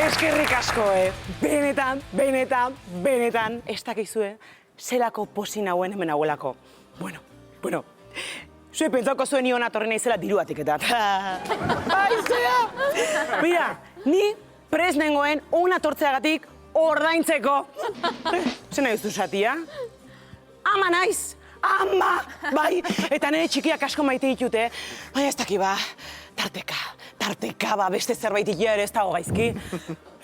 Eskerrik asko, benetan, ez dakizue, zelako posi nauen hemen hauelako. Bueno, zue pentsauko zuen nion atorri naizela diruatik eta. Aizea! Mira, ni prest nengoen una tortzeagatik ordaintzeko. Zer nahi duzu satia? Ama naiz! Ama! Bai, eta nire txikiak asko maite ditute, baina ez daki ba, tarteka ba, beste zerbait ikia ere ez dago gaizki.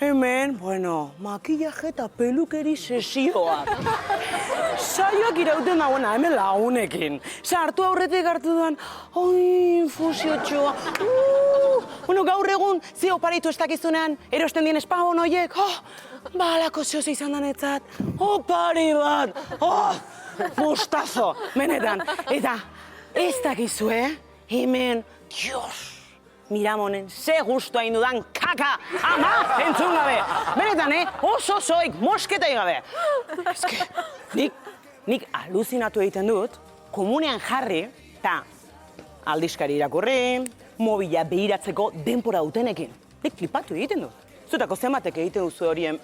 Hemen, bueno, makillaje eta pelukeri sesioak. Saioak irauten dagoena, hemen lagunekin. Sartu aurretik hartu duan, infusiotxoa. Bueno, gaur egun, ze oparitu ez dakizunean, erosten dien espabon horiek, balako zoze izan danetzat, opari bat, mustazo, benetan. Eta ez dakizue, hemen, Dios, Miramonen, ze gustu hain dudan kaka, ama, entzun gabe. Benetan, oso zoik, mosketai gabe. Eske, nik aluzinatu egiten dut, komunean jarri, eta aldizkari irakurri, mobila behiratzeko denpora dutenekin. Nik flipatu egiten dut. Zutako zenbatek egiten duzu horien.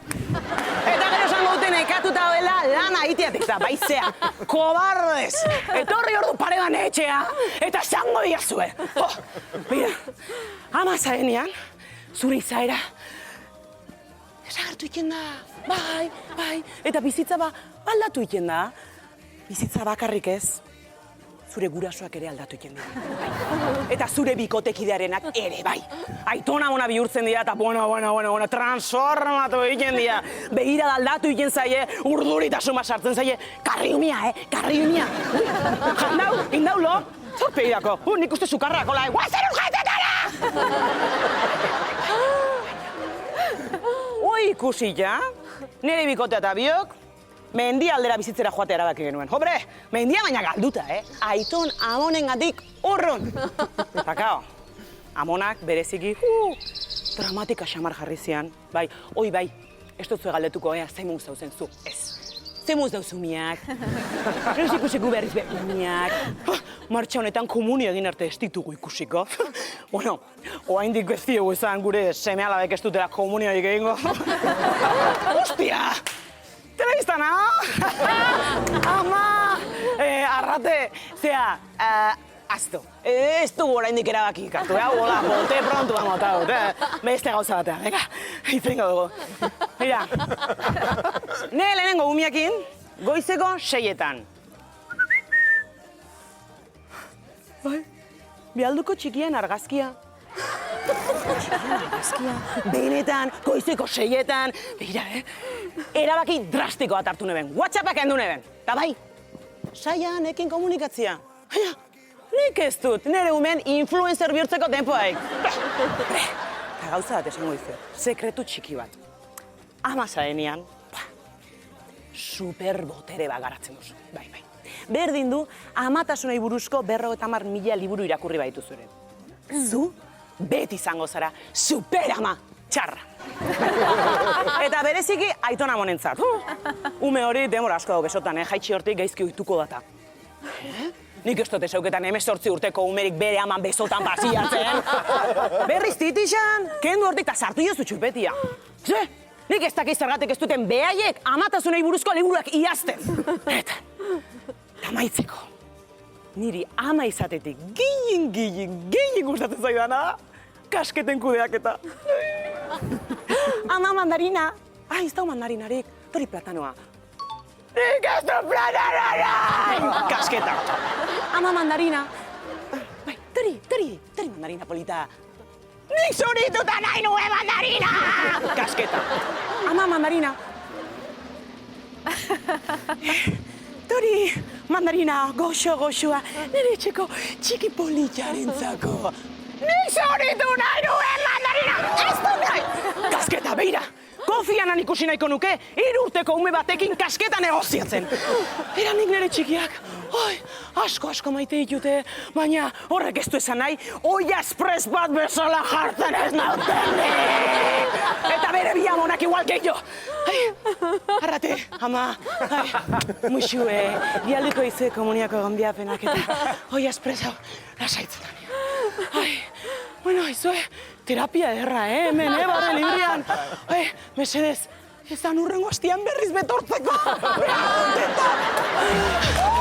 Eta gero esango duten ekatuta dela lana egiteatik da, baizea, kobardez. Etorri ordu paregan etxea, eta zango diazue. Mira, ama zarenean, zure izaera, desagertu iken da, bai, eta bizitza aldatu iken da. Bizitza bakarrik ez, zure gurasoak ere aldatu iken dira. Eta zure bikotekidearenak ere, bai. Aitona mona bihurtzen dira, eta bueno, transformatu egiten dira. Begira aldatu egiten zaie, urduritasuma sartzen zaie. Karriumia, karriumia. Jandau, indaulo, zorpe irako. Nik uste sukarrako lai, guazen urgetetara! Hoi ikusi ja, nire bikotea eta biok, mendia aldera bizitzera joatea erabaki genuen. Hombre, mendia baina galduta, Aiton amonengatik urrun. Eta kao, amonak bereziki, dramatika xamar jarri zian. Bai, ez dutzu galdetuko, zein muz dauzen zu, ez. Zein muz dauzu miak. Ez ikusiko berriz miak. Martxa honetan komunio egin arte ez ditugu ikusiko. Bueno, oaindik ez diogu izan gure seme-alabek ez dutela komunioik egingo. Ostia! Telebiztana! Ama! Arrate, aztu. Ez dugu oraindik erabaki ikartu, hola, bote prontu amota dut, beste gauza batean, venga, itzengo dugu. Mira, nire lehenengo umiakin, goizeko 6etan. Bai, bialduko txikien argazkia. Benetan, goizeko 6etan, begira, erabaki drastiko bat hartu neben, WhatsAppak endu neben. Ta bai, saian ekin komunikatzia. Nik ez dut, nire umen influencer bihurtzeko tempoaik. Eta gauza bat esango izu, sekretu txiki bat. Ama zarenean, superbotere bat garatzen duzu. Bai. Berdin du, amatasunei buruzko 50.000 liburu irakurri baitu zure. Zu, beti izango zara, superama txarra. Eta bereziki Aiton amonentzat. Ume hori demora asko dago besotan, jaitsi hortik gaizki ohituko data. Nik ez dut esauketan 18 urteko umerik bere aman besotan pasiatzen. Berriz titixan, kendu hortik eta sartu jozu txupetia. Ze, nik ez dakiz zergatik ez duten behaiek amatasunei buruzko liburuak iazten. Eta maitzeko, niri ama izatetik gehien gustatzen zaidana, kasketen kudeaketa. Ama mandarina. Ez dau mandarinarik, tori platanoa. Nik ez du platanorik! Kasketa. Ama mandarina. Bai, tori mandarina polita. Nik zurituta nahi nuen mandarina! Kasketa. Ama mandarina. Tori mandarina, goxoa, nire etxeko txiki politxarentzako. Nik zuritu nahi nuen mandarina! Ez du nahi! Kasketa, beira! Kofianan ikusi nahiko nuke, 3 urteko ume batekin kasketa negoziatzen. Era nik nire txikiak, asko maite ditute, baina horrek ez du esan nahi, oia espres bat bezala jartzen ez nautenik! Eta bere bi amonak igual gehiago. Arrate, ama, muxue, bialdiko izue komuniako gonbiapenak eta oia espres hau lasaitzen. Bueno, izue, terapia erra, hemen, barre librian. Mesedez, ezan urrengo hastian berriz betortzeko. Bea, kontenta.